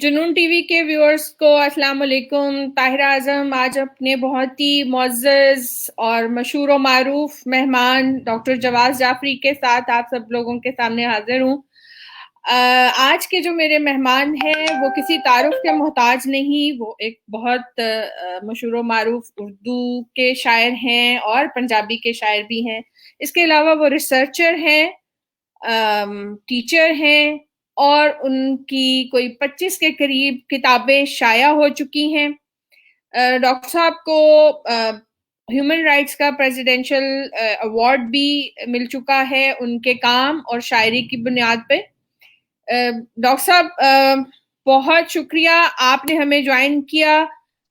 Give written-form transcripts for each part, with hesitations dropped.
जुनून टीवी के व्यूअर्स को अस्सलाम वालेकुम। ताहिरा आजम आज अपने बहुत ही मुअज़्ज़ज़ और मशहूर व मारूफ मेहमान डॉक्टर जवाद जाफरी के साथ आप सब लोगों के सामने हाजिर हूँ। आज के जो मेरे मेहमान हैं वो किसी तारुफ के मोहताज नहीं, वो एक बहुत मशहूर व मारूफ उर्दू के शायर हैं और पंजाबी के शायर भी हैं। इसके अलावा वो रिसर्चर हैं, टीचर हैं और उनकी कोई 25 के करीब किताबें शाया हो चुकी हैं। डॉक्टर साहब को ह्यूमन राइट्स का प्रेसिडेंशियल अवार्ड भी मिल चुका है उनके काम और शायरी की बुनियाद पे। डॉक्टर साहब, बहुत शुक्रिया आपने हमें ज्वाइन किया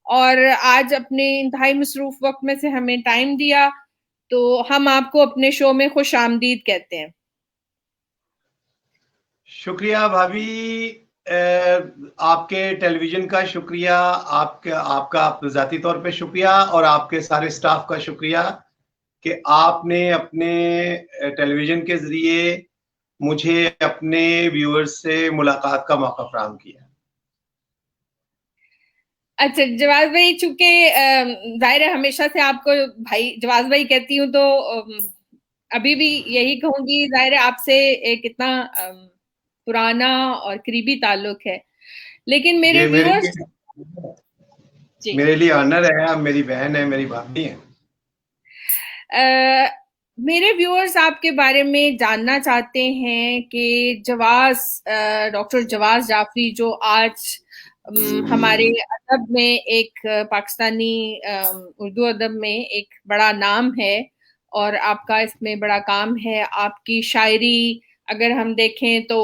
और आज अपने इंतहाई मसरूफ वक्त में से हमें टाइम दिया, तो हम आपको अपने शो में खुश आमदीद कहते हैं। शुक्रिया भाभी, आपके टेलीविजन का शुक्रिया, आपका ज़ाती तौर पे शुक्रिया और आपके सारे स्टाफ का शुक्रिया कि आपने अपने टेलीविजन के ज़रिए मुझे अपने व्यूअर्स से मुलाकात का मौका फराहम किया। अच्छा जवाद भाई, चूंकि जाहिर है हमेशा से आपको भाई जवाद भाई कहती हूँ, तो अभी भी यही कहूंगी, जाहिर है आपसे एक इतना पुराना और करीबी ताल्लुक है, लेकिन मेरे व्यूअर्स मेरे लिए ऑनर है। आप मेरी बहन है, मेरी भाभी है। मेरे व्यूअर्स आपके बारे में जानना चाहते हैं कि डॉक्टर जवाद जाफरी जो आज हमारे अदब में एक पाकिस्तानी उर्दू अदब में एक बड़ा नाम है और आपका इसमें बड़ा काम है। आपकी शायरी अगर हम देखें तो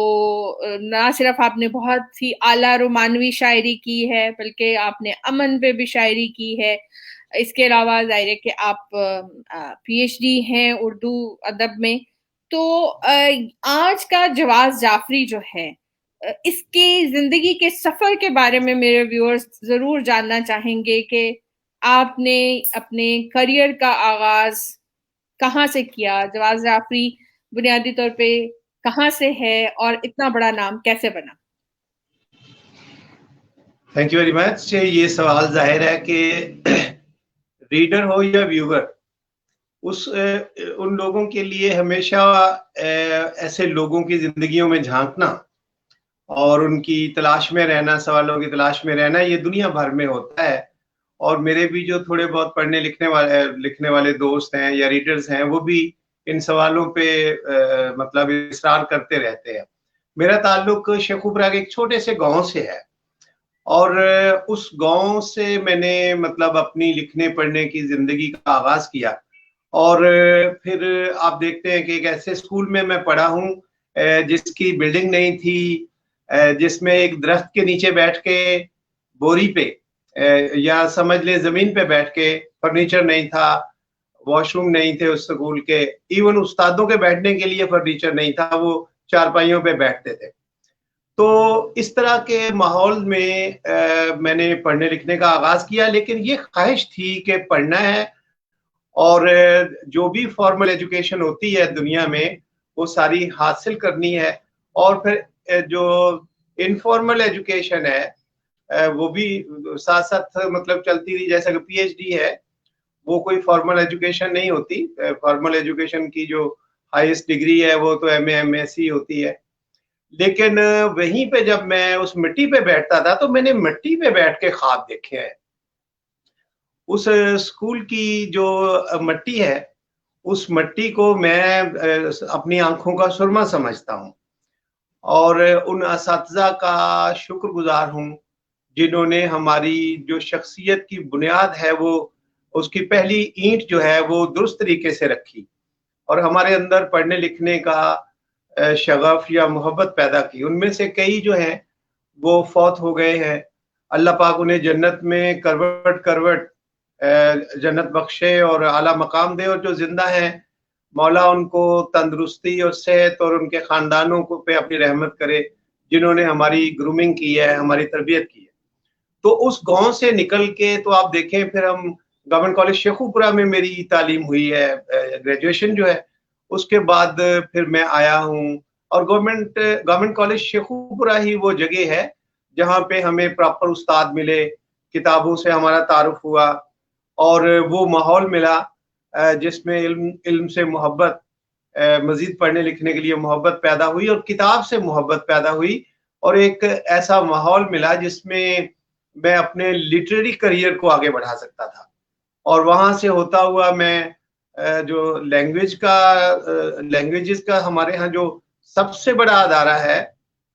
ना सिर्फ आपने बहुत ही आला रोमानवी शायरी की है, बल्कि आपने अमन पे भी शायरी की है। इसके अलावा जाहिर है कि आप पीएचडी हैं उर्दू अदब में। तो आज का जवाद जाफरी जो है, इसकी जिंदगी के सफर के बारे में मेरे व्यूअर्स जरूर जानना चाहेंगे कि आपने अपने करियर का आगाज कहाँ से किया, जवाद जाफरी बुनियादी तौर पे कहाँ से है और इतना बड़ा नाम कैसे बना? Thank you very much. ये सवाल जाहिर है कि रीडर हो या व्यूअर, उन लोगों के लिए हमेशा ऐसे लोगों की जिंदगियों में झांकना और उनकी तलाश में रहना, सवालों की तलाश में रहना, ये दुनिया भर में होता है। और मेरे भी जो थोड़े बहुत पढ़ने लिखने वाले दोस्त हैं या रीडर्स हैं, वो भी इन सवालों पे मतलब इसरार करते रहते हैं। मेरा ताल्लुक शेखुपुरा के एक छोटे से गांव से है और उस गांव से मैंने मतलब अपनी लिखने पढ़ने की जिंदगी का आगाज किया। और फिर आप देखते हैं कि एक ऐसे स्कूल में मैं पढ़ा हूँ जिसकी बिल्डिंग नहीं थी, जिसमें एक दरख्त के नीचे बैठ के बोरी पे या समझ ले जमीन पे बैठ के, फर्नीचर नहीं था, वॉशरूम नहीं थे उस स्कूल के, इवन उस्तादों के बैठने के लिए फर्नीचर नहीं था, वो चारपाइयों पे बैठते थे। तो इस तरह के माहौल में मैंने पढ़ने लिखने का आगाज किया, लेकिन ये ख्वाहिश थी कि पढ़ना है और जो भी फॉर्मल एजुकेशन होती है दुनिया में वो सारी हासिल करनी है, और फिर जो इनफॉर्मल एजुकेशन है वो भी साथ साथ मतलब चलती रही। जैसा कि पीएचडी है वो कोई फॉर्मल एजुकेशन नहीं होती, फॉर्मल एजुकेशन की जो हाईएस्ट डिग्री है वो तो एमए एमएससी होती है। लेकिन वहीं पे जब मैं उस मिट्टी पे बैठता था तो मैंने मिट्टी पे बैठ के ख्वाब देखे हैं। उस स्कूल की जो मिट्टी है, उस मिट्टी को मैं अपनी आंखों का सुरमा समझता हूँ और उन असातिज़ा का शुक्रगुजार हूँ जिन्होंने हमारी जो शख्सियत की बुनियाद है वो उसकी पहली ईंट जो है वो दुरुस्त तरीके से रखी और हमारे अंदर पढ़ने लिखने का शगफ या मोहब्बत पैदा की। उनमें से कई जो हैं वो फौत हो गए हैं। अल्लाह पाक उन्हें जन्नत में करवट करवट जन्नत बख्शे और आला मकाम दे, और जो जिंदा हैं मौला उनको तंदुरुस्ती और सेहत और उनके खानदानों को पे अपनी रहमत करे जिन्होंने हमारी ग्रूमिंग की है, हमारी तरबियत की है। तो उस गांव से निकल के तो आप देखें, फिर हम गवर्नमेंट कॉलेज शेखुपुरा में मेरी तालीम हुई है, ग्रेजुएशन जो है। उसके बाद फिर मैं आया हूँ और गवर्नमेंट कॉलेज शेखुपुरा ही वो जगह है जहाँ पे हमें प्रॉपर उस्ताद मिले, किताबों से हमारा तारुफ हुआ और वो माहौल मिला जिसमें इल्म से मोहब्बत, मजीद पढ़ने लिखने के लिए मोहब्बत पैदा हुई और किताब से मोहब्बत पैदा हुई और एक ऐसा माहौल मिला जिसमें मैं अपने लिटरेरी करियर को आगे बढ़ा सकता था। और वहां से होता हुआ मैं जो लैंग्वेजेस का हमारे यहाँ जो सबसे बड़ा अदारा है,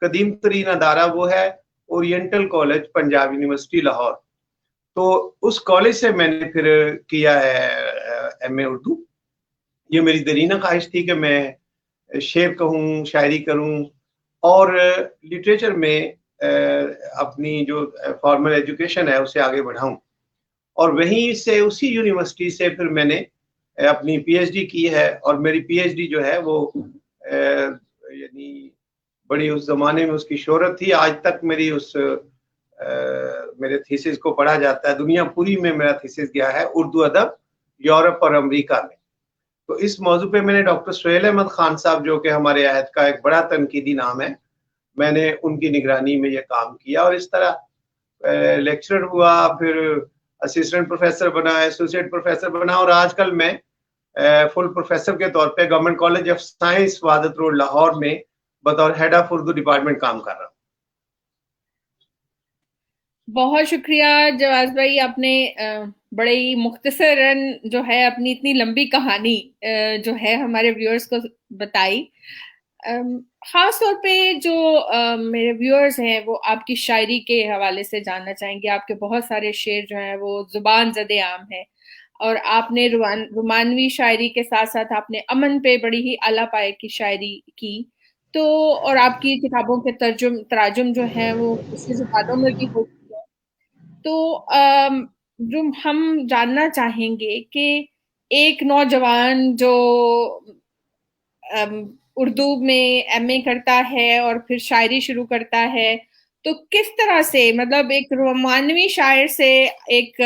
कदीम तरीन अदारा, वो है oriental college Punjab university Lahore. तो उस कॉलेज से मैंने फिर किया है एमए उर्दू। ये मेरी दरीना ख्वाहिश थी कि मैं शेर कहूँ, शायरी करूँ और लिटरेचर में अपनी जो फॉर्मल एजुकेशन है उसे आगे बढ़ाऊं। और वहीं से उसी यूनिवर्सिटी से फिर मैंने अपनी पीएचडी की है और मेरी पीएचडी जो है वो यानी बड़ी उस जमाने में उसकी शोहरत थी। आज तक मेरी उस मेरे थीसिस को पढ़ा जाता है, दुनिया पूरी में मेरा थीसिस गया है उर्दू अदब यूरोप और अमेरिका में। तो इस मौजू पे मैंने डॉक्टर सुहेल अहमद खान साहब, जो कि हमारे अहद का एक बड़ा तनकीदी नाम है, मैंने उनकी निगरानी में ये काम किया और इस तरह लेक्चरर हुआ, फिर असिस्टेंट प्रोफेसर बना, एसोसिएट प्रोफेसर बना और आजकल मैं फुल प्रोफेसर के तौर पे government college of science Wahadat road Lahore में बतौर हेड ऑफ उर्दू डिपार्टमेंट काम कर रहा हूँ। बहुत शुक्रिया जवाज भाई, आपने बड़े ही मुख्तसरन जो है अपनी इतनी लंबी कहानी जो है हमारे व्यूअर्स को बताई। खास तौर पे जो मेरे व्यूअर्स हैं वो आपकी शायरी के हवाले से जानना चाहेंगे। आपके बहुत सारे शेर जो हैं वो जुबान ज़दे आम है और आपने रोमानवी शायरी के साथ साथ आपने अमन पे बड़ी ही आला पाए की शायरी की। तो और आपकी किताबों के तराजुम जो है वो उससे ज़ुबानों में भी हो। तो जो हम जानना चाहेंगे कि एक नौजवान जो उर्दू में एमए करता है और फिर शायरी शुरू करता है, तो किस तरह से, मतलब एक रोमानवी शायर से एक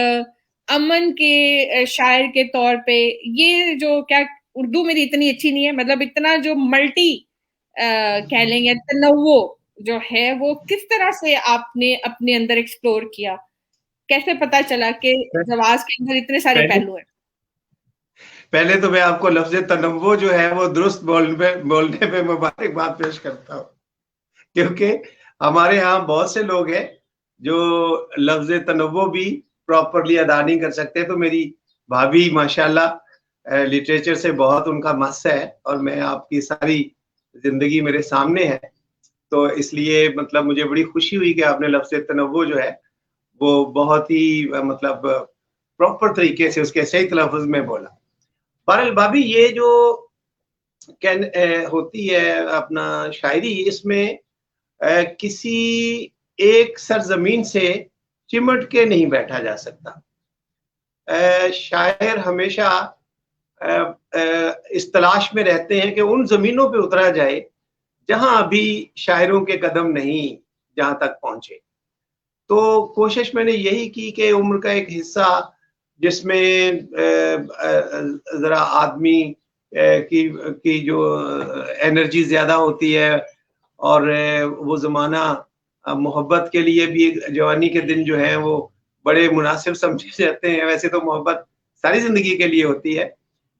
अमन के शायर के तौर पे, ये जो क्या उर्दू मेरी इतनी अच्छी नहीं है, मतलब इतना जो मल्टी कह लेंगे तनव्वो जो है वो किस तरह से आपने अपने अंदर एक्सप्लोर किया? कैसे पता चला कि जवाज के अंदर इतने सारे पहलू हैं? पहले तो मैं आपको लफ्ज तनव्वो जो है वो दुरुस्त बोलने पे मुबारकबाद पेश करता हूँ, क्योंकि हमारे यहाँ बहुत से लोग हैं जो लफ्ज तनव्वो भी प्रॉपरली अदा नहीं कर सकते। तो मेरी भाभी माशाल्लाह लिटरेचर से बहुत उनका मस है और मैं आपकी सारी जिंदगी मेरे सामने है, तो इसलिए मतलब मुझे बड़ी खुशी हुई कि आपने लफ्ज तनव्वो जो है वो बहुत ही मतलब प्रॉपर तरीके से उसके सही तलफ़्ज़ में बोला। बहरहाल भाभी, ये जो होती है अपना शायरी, इसमें किसी एक सरजमीन से चिमट के नहीं बैठा जा सकता। शायर हमेशा इस तलाश में रहते हैं कि उन जमीनों पे उतरा जाए जहां अभी शायरों के कदम नहीं जहां तक पहुंचे। तो कोशिश मैंने यही की कि उम्र का एक हिस्सा जिसमें जरा आदमी की जो एनर्जी ज्यादा होती है और वो जमाना मोहब्बत के लिए भी, जवानी के दिन जो है वो बड़े मुनासिब समझे जाते हैं। वैसे तो मोहब्बत सारी जिंदगी के लिए होती है,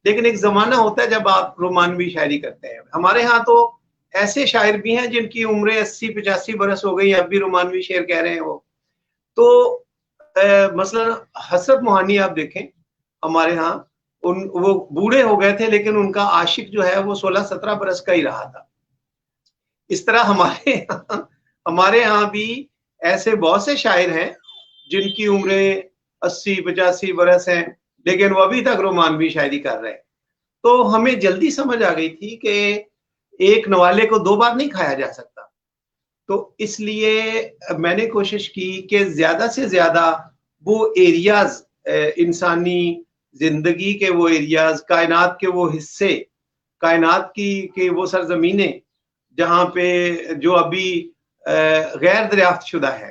लेकिन एक जमाना होता है जब आप रोमानवी शायरी करते हैं। हमारे यहाँ तो ऐसे शायर भी हैं जिनकी उम्रें 80-85 बरस हो गई, अब भी रोमानवी शेर कह रहे हैं वो। तो मसलन हसरत मोहानी आप देखें, हमारे यहाँ वो बूढ़े हो गए थे लेकिन उनका आशिक जो है वो 16-17 बरस का ही रहा था। इस तरह हमारे यहाँ भी ऐसे बहुत से शायर हैं जिनकी उम्रें 80-85 बरस हैं लेकिन वो अभी तक रोमानवी शायरी कर रहे हैं। तो हमें जल्दी समझ आ गई थी कि एक नवाले को 2 बार नहीं खाया जा सकता। तो इसलिए मैंने कोशिश की कि ज्यादा से ज्यादा वो एरियाज, इंसानी जिंदगी के वो एरियाज, कायनात के वो हिस्से, कायनात की वो सरजमीनें जहाँ पे जो अभी गैर दरियाफ्त शुदा है,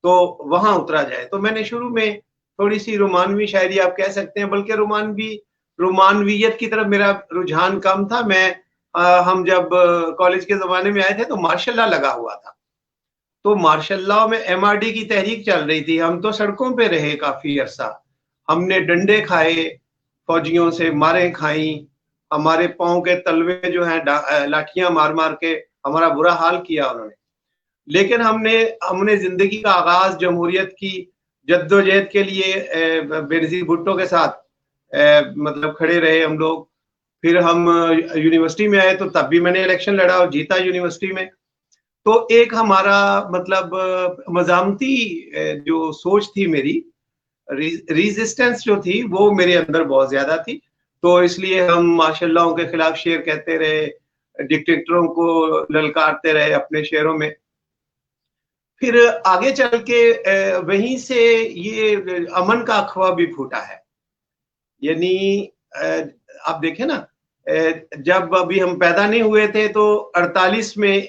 तो वहां उतरा जाए। तो मैंने शुरू में थोड़ी सी रोमानवी शायरी आप कह सकते हैं, बल्कि रोमानवियत की तरफ मेरा रुझान कम था। मैं हम जब कॉलेज के जमाने में आए थे तो मार्शल लॉ लगा हुआ था, तो मार्शल लॉ में MRD की तहरीक चल रही थी, हम तो सड़कों पे रहे काफी अरसा, हमने डंडे खाए, फौजियों से मारें खाई, हमारे पांव के तलवे जो हैं लाठियां मार मार के हमारा बुरा हाल किया उन्होंने। लेकिन हमने हमने जिंदगी का आगाज जमहूरियत की जद्दोजहद के लिए बेनजीर भुट्टो के साथ मतलब खड़े रहे हम लोग। फिर हम यूनिवर्सिटी में आए तो तब भी मैंने इलेक्शन लड़ा और जीता यूनिवर्सिटी में। तो एक हमारा मतलब मजामती जो सोच थी मेरी, रेजिस्टेंस जो थी वो मेरे अंदर बहुत ज्यादा थी। तो इसलिए हम माशाल्लाह के खिलाफ शेर कहते रहे, डिक्टेटरों को ललकारते रहे अपने शेरों में। फिर आगे चल के वहीं से ये अमन का अखवा भी फूटा है। यानी आप देखें ना, जब अभी हम पैदा नहीं हुए थे तो 48 में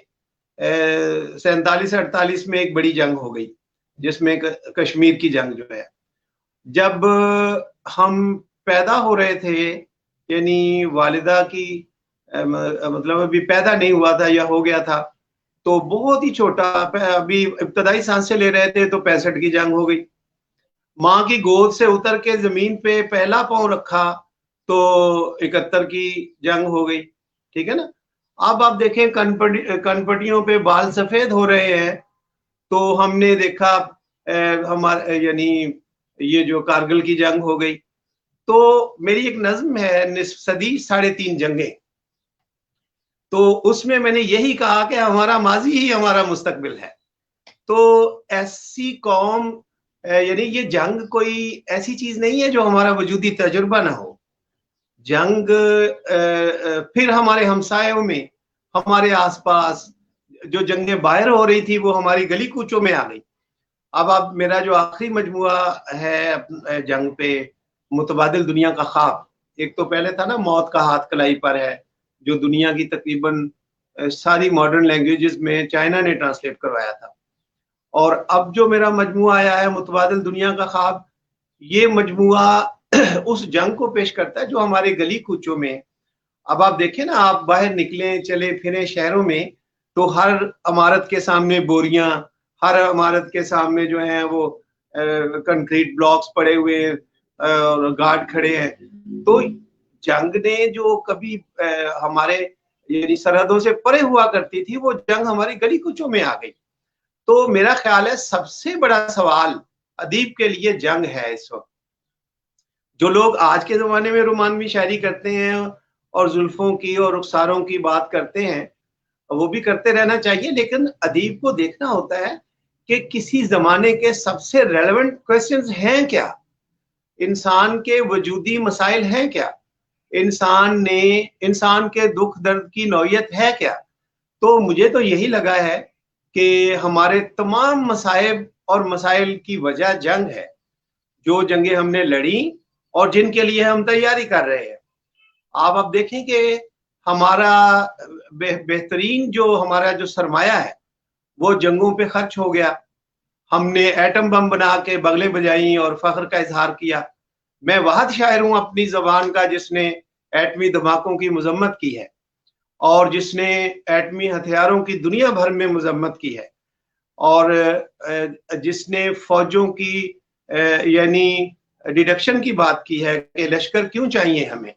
47-48 में एक बड़ी जंग हो गई, जिसमें कश्मीर की जंग जो है। जब हम पैदा हो रहे थे, यानी वालिदा की मतलब अभी पैदा नहीं हुआ था या हो गया था, तो बहुत ही छोटा, अभी इब्तदाई सांसें ले रहे थे तो 65 की जंग हो गई। माँ की गोद से उतर के जमीन पे पहला पांव रखा तो 71 की जंग हो गई। ठीक है ना। अब आप देखें कनपटियों पे बाल सफेद हो रहे हैं, तो हमने देखा हमारे यानी ये जो कारगिल की जंग हो गई। तो मेरी एक नज्म है, निस्फ सदी 3.5 जंगें, तो उसमें मैंने यही कहा कि हमारा माजी ही हमारा मुस्तकबिल है। तो ऐसी कौम, यानी ये जंग कोई ऐसी चीज नहीं है जो हमारा वजूदी तजुर्बा ना हो। जंग फिर हमारे हमसायों में, हमारे आसपास जो जंगें बाहर हो रही थी वो हमारी गली कूचों में आ गई। अब मेरा जो आखिरी मजमुआ है जंग पे, मुतबादिल दुनिया का ख्वाब, एक तो पहले था ना मौत का हाथ कलाई पर है, जो दुनिया की तकरीबन सारी मॉडर्न लैंग्वेजेस में चाइना ने ट्रांसलेट करवाया था। और अब जो मेरा मजमुआ आया है मुतबादिल दुनिया का ख्वाब, ये मजमुआ उस जंग को पेश करता है जो हमारे गली कूचों में। अब आप देखें ना, आप बाहर निकले चले फिरे शहरों में, तो हर इमारत के सामने बोरियां, हर इमारत के सामने जो है वो कंक्रीट ब्लॉक्स पड़े हुए और गार्ड खड़े हैं। तो जंग ने जो कभी हमारे यानी सरहदों से परे हुआ करती थी, वो जंग हमारी गली कूचों में आ गई। तो मेरा ख्याल है सबसे बड़ा सवाल अदीब के लिए जंग है इस वक्त। जो लोग आज के जमाने में रोमानवी शायरी करते हैं और जुल्फों की और रुखसारों की बात करते हैं, वो भी करते रहना चाहिए, लेकिन अदीब को देखना होता है कि किसी जमाने के सबसे रेलेवेंट क्वेश्चंस हैं क्या, इंसान के वजूदी मसाइल हैं क्या, इंसान के दुख दर्द की नौयत है क्या। तो मुझे तो यही लगा है कि हमारे तमाम मसाइब और मसाइल की वजह जंग है, जो जंगें हमने लड़ी और जिनके लिए हम तैयारी कर रहे हैं। आप अब देखें कि हमारा बेहतरीन जो हमारा जो सरमाया है वो जंगों पे खर्च हो गया। हमने एटम बम बना के बगलें बजाई और फख्र का इजहार किया। मैं वाहद शायर हूं अपनी जबान का जिसने एटमी धमाकों की मजम्मत की है और जिसने एटमी हथियारों की दुनिया भर में मजम्मत की है और जिसने फौजों की यानी डिडक्शन की बात की है कि लश्कर क्यों चाहिए हमें।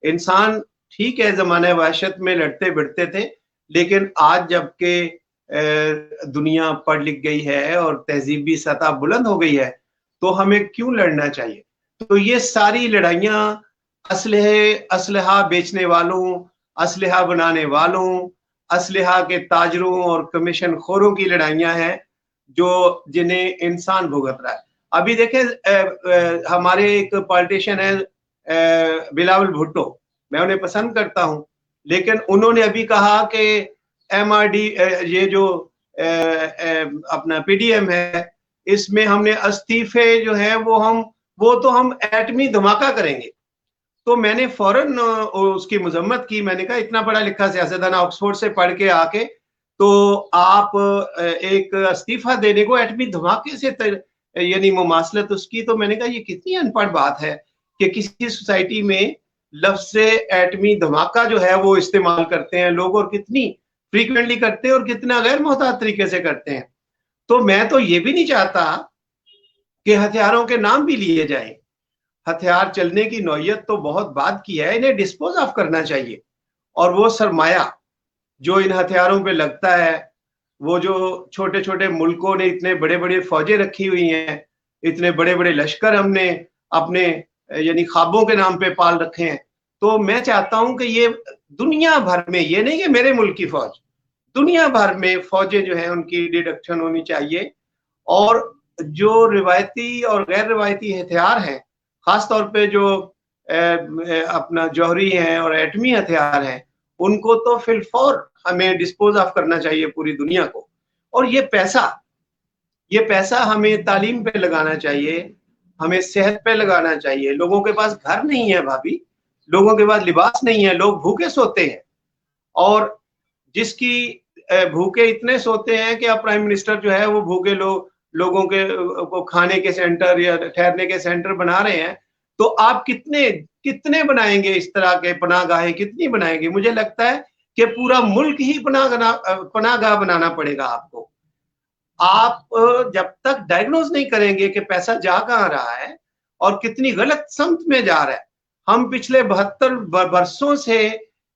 इंसान ठीक है जमाने वहशत में लड़ते भिड़ते थे, लेकिन आज जबकि दुनिया पढ़ लिख गई है और तहजीबी सतह बुलंद हो गई है, तो हमें क्यों लड़ना चाहिए। तो ये सारी लड़ाइयाँ असलहा बेचने वालों, असलहा बनाने वालों, असलहा के ताजरों और कमीशन खोरों की लड़ाइयाँ हैं जो जिन्हें इंसान भुगत रहा है। अभी देखें हमारे एक पॉलिटिशियन है बिलावल भुट्टो, मैं उन्हें पसंद करता हूं, लेकिन उन्होंने अभी कहा कि MRD ये जो अपना PDM है, इसमें हमने इस्तीफे जो है वो तो हम एटमी धमाका करेंगे। तो मैंने फौरन उसकी मजम्मत की। मैंने कहा इतना पढ़ा लिखा सियासतदान ऑक्सफोर्ड से पढ़ के आके तो आप एक इस्तीफा देने को एटमी धमाके से यानी मुमासलत उसकी। तो मैंने कहा ये कितनी अनपढ़ बात है कि किसी सोसाइटी में लफ्ज से एटमी धमाका जो है वो इस्तेमाल करते हैं लोग, और कितनी फ्रीक्वेंटली करते हैं और कितना गैर मोहतात तरीके से करते हैं। तो मैं तो ये भी नहीं चाहता कि हथियारों के नाम भी लिए जाएं। हथियार चलने की नौयत तो बहुत बाद की है, इन्हें डिस्पोज ऑफ करना चाहिए। और वो सरमाया जो इन हथियारों पे लगता है, वो जो छोटे छोटे मुल्कों ने इतने बड़े बड़े फौजें रखी हुई हैं, इतने बड़े बड़े लश्कर हमने अपने यानी ख्वाबों के नाम पे पाल रखे हैं। तो मैं चाहता हूं कि ये दुनिया भर में, ये नहीं कि मेरे मुल्क की फौज, दुनिया भर में फौजें जो है उनकी डिडक्शन होनी चाहिए। और जो रिवायती और गैर रिवायती हथियार हैं, खासतौर पे जो अपना जौहरी हैं और एटमी हथियार हैं, उनको तो फिलफौर हमें डिस्पोज ऑफ करना चाहिए पूरी दुनिया को। और ये पैसा हमें तालीम पे लगाना चाहिए, हमें सेहत पे लगाना चाहिए। लोगों के पास घर नहीं है भाभी, लोगों के पास लिबास नहीं है, लोग भूखे सोते हैं। और जिसकी भूखे इतने सोते हैं कि अब प्राइम मिनिस्टर जो है वो भूखे लोगों के को खाने के सेंटर या ठहरने के सेंटर बना रहे हैं। तो आप कितने कितने बनाएंगे इस तरह के पनाहगाहें, कितनी बनाएंगे? मुझे लगता है कि पूरा मुल्क ही पनाहगाह बनाना पड़ेगा आपको। आप जब तक डायग्नोज नहीं करेंगे कि पैसा जा कहां रहा है और कितनी गलत समत में जा रहा है। हम पिछले 72 वर्षों से,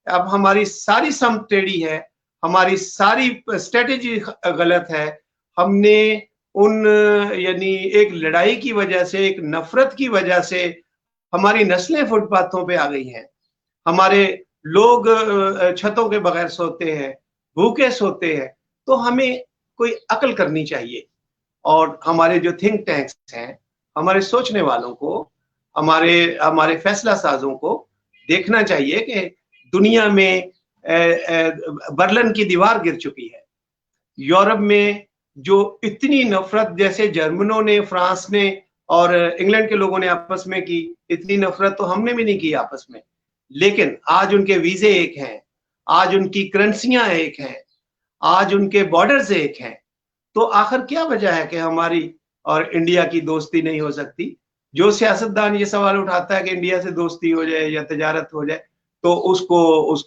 अब हमारी सारी समत टेढ़ी है, हमारी सारी स्ट्रेटेजी गलत है। हमने उन यानी एक लड़ाई की वजह से, एक नफरत की वजह से हमारी नस्लें फुटपाथों पे आ गई हैं। हमारे लोग छतों के बगैर सोते हैं, भूखे सोते हैं। तो हमें कोई अकल करनी चाहिए। और हमारे जो थिंक टैंक्स हैं, हमारे सोचने वालों को, हमारे हमारे फैसला साजों को देखना चाहिए कि दुनिया में बर्लिन की दीवार गिर चुकी है। यूरोप में जो इतनी नफरत, जैसे जर्मनों ने, फ्रांस ने और इंग्लैंड के लोगों ने आपस में की, इतनी नफरत तो हमने भी नहीं की आपस में। लेकिन आज उनके वीजे एक हैं, आज उनकी करेंसियां एक हैं, आज उनके बॉर्डर्स एक हैं। तो आखिर क्या वजह है कि हमारी और इंडिया की दोस्ती नहीं हो सकती? जो सियासतदान ये सवाल उठाता है कि इंडिया से दोस्ती हो जाए या तजारत हो जाए, तो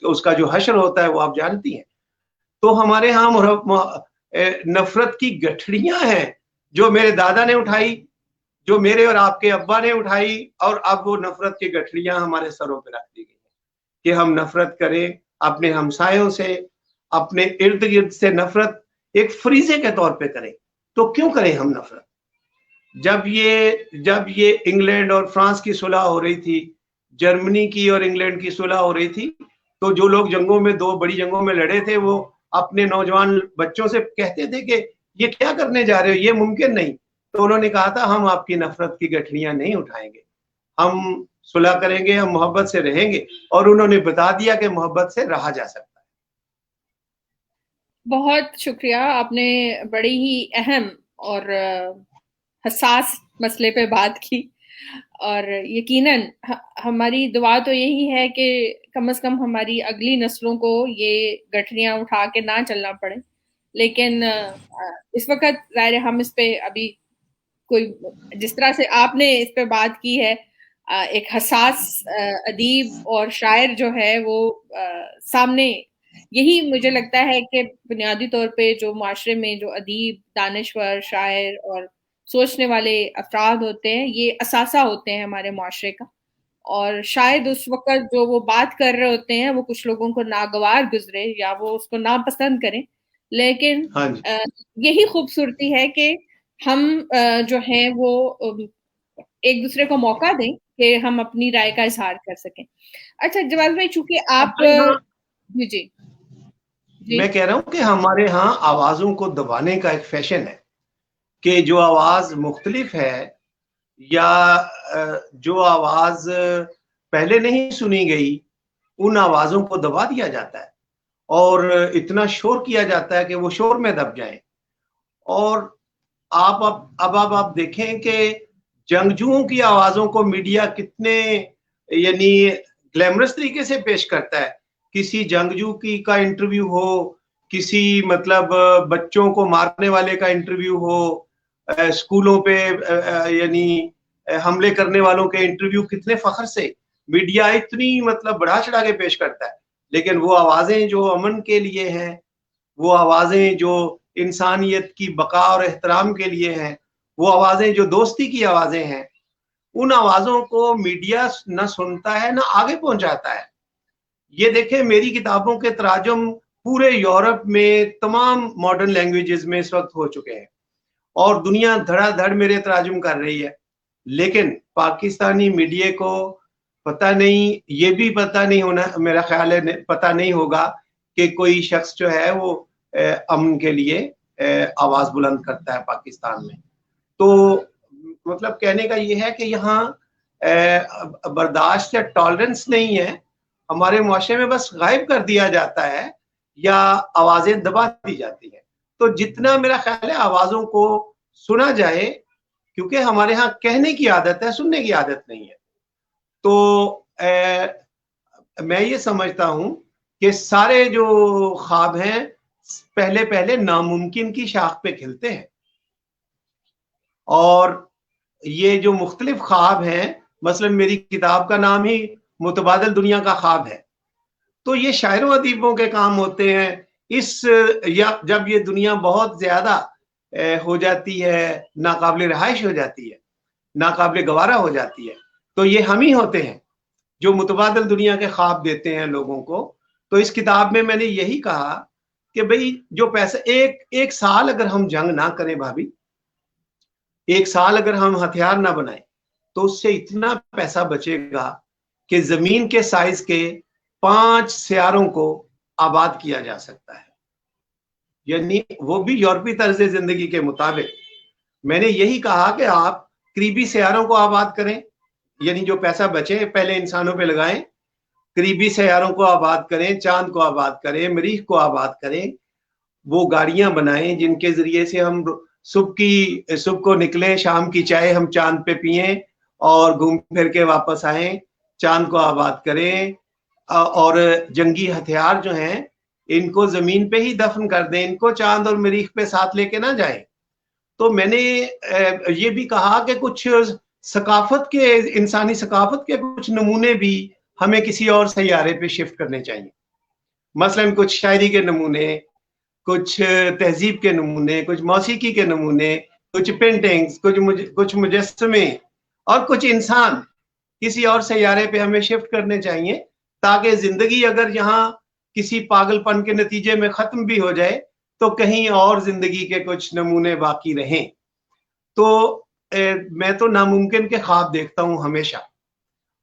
उसका जो हश्र होता है वो आप जानती हैं। तो हमारे यहाँ नफरत की गठड़ियां हैं जो मेरे दादा ने उठाई, जो मेरे और आपके अब्बा ने उठाई, और अब वो नफरत की गठड़ियां हमारे सरों पर रख दी गई है कि हम नफरत करें अपने हमसायों से, अपने इर्द गिर्द से नफरत एक फरीजे के तौर पे करें। तो क्यों करें हम नफरत? जब ये इंग्लैंड और फ्रांस की सुलह हो रही थी, जर्मनी की और इंग्लैंड की सुलह हो रही थी, तो जो लोग जंगों में, दो बड़ी जंगों में लड़े थे, वो अपने नौजवान बच्चों से कहते थे कि ये क्या करने जा रहे हो, ये मुमकिन नहीं। तो उन्होंने कहा था हम आपकी नफरत की गठड़ियां नहीं उठाएंगे, हम सुलह करेंगे, हम मोहब्बत से रहेंगे। और उन्होंने बता दिया कि मोहब्बत से रहा जा सकता है। बहुत शुक्रिया, आपने बड़ी ही अहम और हसास मसले पे बात की। और यकीनन हमारी दुआ तो यही है कि कम से कम हमारी अगली नस्लों को ये गठरियां उठा के ना चलना पड़े। लेकिन इस वक्त ज़ाहिर है हम इस पे अभी कोई, जिस तरह से आपने इस पे बात की है, एक हसास अदीब और शायर जो है वो सामने, यही मुझे लगता है कि बुनियादी तौर पे जो माशरे में जो अदीब, दानिश्वर, शायर और सोचने वाले अफराद होते हैं, ये असासा होते हैं हमारे माशरे का। और शायद उस वक्त जो वो बात कर रहे होते हैं वो कुछ लोगों को नागवार गुजरे या वो उसको नापसंद करें, लेकिन हाँ यही खूबसूरती है कि हम जो है वो एक दूसरे को मौका दें कि हम अपनी राय का इजहार कर सकें। अच्छा जवाब भाई, चूंकि आप जी जी जी मैं कह रहा हूं कि हमारे यहाँ आवाजों को दबाने का एक फैशन है कि जो आवाज मुख्तलिफ है या जो आवाज पहले नहीं सुनी गई, उन आवाजों को दबा दिया जाता है और इतना शोर किया जाता है कि वो शोर में दब जाएं। और अब आप देखें कि जंगजुओं की आवाजों को मीडिया कितने यानी ग्लैमरस तरीके से पेश करता है। किसी जंगजू की का इंटरव्यू हो, किसी मतलब बच्चों को मारने वाले का इंटरव्यू हो, स्कूलों पे यानी हमले करने वालों के इंटरव्यू कितने फख्र से मीडिया इतनी मतलब बढ़ा चढ़ा के पेश करता है। लेकिन वो आवाजें जो अमन के लिए हैं, वो आवाजें जो इंसानियत की बका और एहतराम के लिए हैं, वो आवाजें जो दोस्ती की आवाजें हैं, उन आवाजों को मीडिया न सुनता है न आगे पहुंचाता है। ये देखें, मेरी किताबों के तराजुम पूरे यूरोप में तमाम मॉडर्न लैंग्वेजेस में इस वक्त हो चुके हैं और दुनिया धड़ाधड़ मेरे तराजुम कर रही है, लेकिन पाकिस्तानी मीडिया को पता नहीं, ये भी पता नहीं होना, मेरा ख्याल है पता नहीं होगा कि कोई शख्स जो है वो अमन के लिए आवाज बुलंद करता है पाकिस्तान में। तो मतलब कहने का ये है कि यहाँ बर्दाश्त या टॉलरेंस नहीं है, हमारे मुआशरे में बस गायब कर दिया जाता है या आवाजें दबा दी जाती है। तो जितना मेरा ख्याल है आवाजों को सुना जाए, क्योंकि हमारे यहाँ कहने की आदत है, सुनने की आदत नहीं है। तो मैं ये समझता हूं कि सारे जो ख्वाब हैं पहले पहले नामुमकिन की शाख पे खिलते हैं, और ये जो मुख्तलिफ ख्वाब हैं, मसलन मेरी किताब का नाम ही मुतबादिल दुनिया का ख्वाब है, तो ये शायरों अदीबों के काम होते हैं। या जब ये दुनिया बहुत ज्यादा हो जाती है, नाकाबिल रहाइश हो जाती है, नाकाबिल गवारा हो जाती है, तो ये हम ही होते हैं जो मुतबादिल दुनिया के ख्वाब देते हैं लोगों को। तो इस किताब में मैंने यही कहा कि भाई जो पैसा, एक साल अगर हम जंग ना करें भाभी, एक साल अगर हम हथियार ना बनाए, तो उससे इतना पैसा बचेगा कि जमीन के साइज के 5 सियारों को आबाद किया जा सकता है, यानी वो भी यूरोपीय तर्ज जिंदगी के मुताबिक। मैंने यही कहा कि आप करीबी सियारों को आबाद करें, यानी जो पैसा बचे पहले इंसानों पे लगाएं, करीबी सियारों को आबाद करें, चांद को आबाद करें, मरीख को आबाद करें, वो गाड़ियां बनाएं जिनके जरिए से हम सुबह को निकलें, शाम की चाय हम चांद पे पिएं और घूम फिर के वापस आए, चांद को आबाद करें। और जंगी हथियार जो हैं इनको जमीन पे ही दफन कर दें, इनको चांद और मरीख पे साथ लेके ना जाएं। तो मैंने ये भी कहा कि कुछ सकाफत के, इंसानी सकाफत के कुछ नमूने भी हमें किसी और सैयारे पे शिफ्ट करने चाहिए, मसलन कुछ शायरी के नमूने, कुछ तहजीब के नमूने, कुछ मौसीकी के नमूने, कुछ पेंटिंग्स, कुछ मुजस्समे और कुछ इंसान किसी और सैयारे पे हमें शिफ्ट करने चाहिए, ताकि जिंदगी अगर यहाँ किसी पागलपन के नतीजे में खत्म भी हो जाए तो कहीं और जिंदगी के कुछ नमूने बाकी रहें। तो मैं तो नामुमकिन के ख्वाब देखता हूँ हमेशा,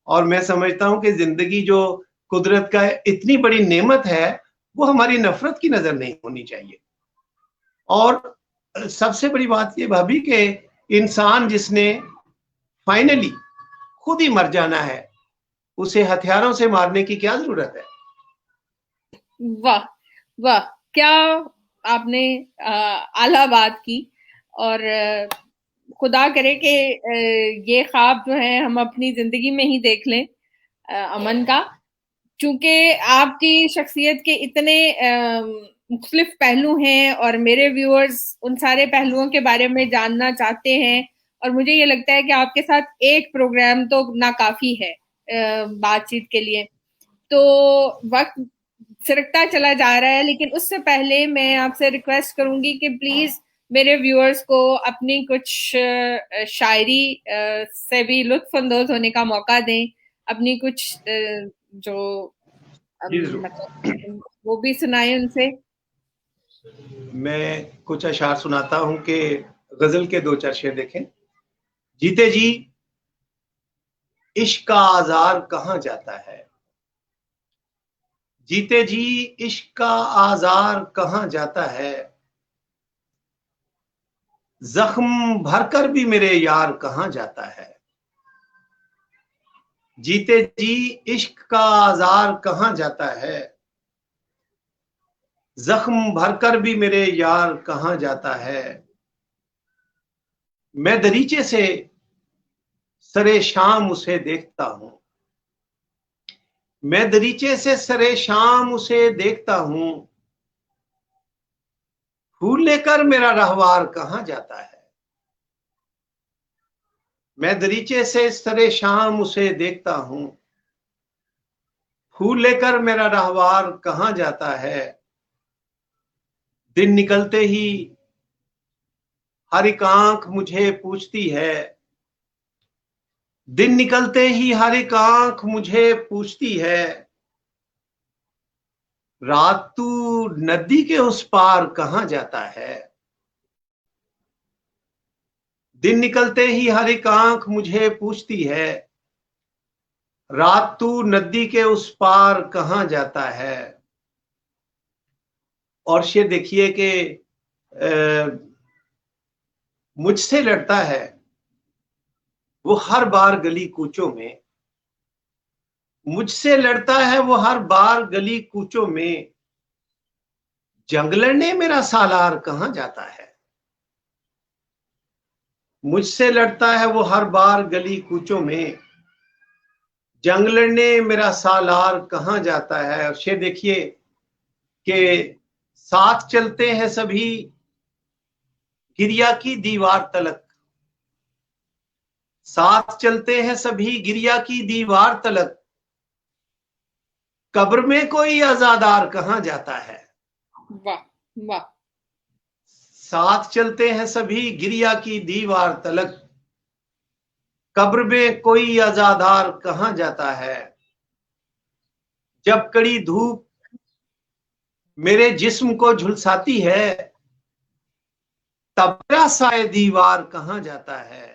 और मैं समझता हूँ कि जिंदगी जो कुदरत का इतनी बड़ी नेमत है, वो हमारी नफरत की नजर नहीं होनी चाहिए। और सबसे बड़ी बात ये भाभी कि इंसान जिसने फाइनली खुद ही मर जाना है, उसे हथियारों से मारने की क्या जरूरत है। वाह वाह, क्या आपने आला बात की। और खुदा करे कि ये ख्वाब जो है हम अपनी जिंदगी में ही देख लें, अमन का। चूंकि आपकी शख्सियत के इतने मुख्तलिफ पहलू हैं और मेरे व्यूअर्स उन सारे पहलुओं के बारे में जानना चाहते हैं, और मुझे ये लगता है कि आपके साथ एक प्रोग्राम तो नाकाफी है बातचीत के लिए। तो वक्त सरकता चला जा रहा है, लेकिन उससे पहले मैं आपसे रिक्वेस्ट करूंगी कि प्लीज मेरे व्यूअर्स को अपनी कुछ शायरी से भी लुत्फ अंदोज होने का मौका दें, अपनी कुछ जो मतलब वो भी सुनाए उनसे। मैं कुछ अशार सुनाता हूं कि गजल के 2-4 शेर देखें। जीते जी इश्क का आजार कहां जाता है, जीते जी इश्क का आजार कहां जाता है, जख्म भरकर भी मेरे यार कहां जाता है। जीते जी इश्क का आजार कहां जाता है, जख्म भरकर भी मेरे यार कहां जाता है। मैं दरीचे से सरे शाम उसे देखता हूं, मैं दरीचे से सरे शाम उसे देखता हूं, फूल लेकर मेरा रहवार कहां जाता है। मैं दरीचे से सरे शाम उसे देखता हूं, फूल लेकर मेरा रहवार कहां जाता है। दिन निकलते ही हर एक आंख मुझे पूछती है, दिन निकलते ही हर एक आंख मुझे पूछती है, रात तू नदी के उस पार कहां जाता है। दिन निकलते ही हर एक आंख मुझे पूछती है, रात तू नदी के उस पार कहां जाता है। और शेर देखिए कि मुझसे लड़ता है वो हर बार गली कूचों में, मुझसे लड़ता है वो हर बार गली कूचों में, जंग लड़ने मेरा सालार कहां जाता है। मुझसे लड़ता है वो हर बार गली कूचों में, जंग लड़ने मेरा सालार कहां जाता है। और शेर देखिए कि साथ चलते हैं सभी गिरिया की दीवार तलक, साथ चलते हैं सभी गिरिया की दीवार तलक, कब्र में कोई आजादार कहां जाता है। वाह वाह। साथ चलते हैं सभी गिरिया की दीवार तलक, कब्र में कोई आजादार कहां जाता है। जब कड़ी धूप मेरे जिस्म को झुलसाती है, तब मेरा साए दीवार कहां जाता है।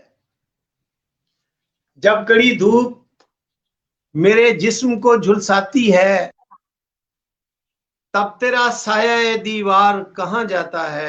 जब कड़ी धूप मेरे जिस्म को झुलसाती है, तब तेरा साया दीवार कहां जाता है।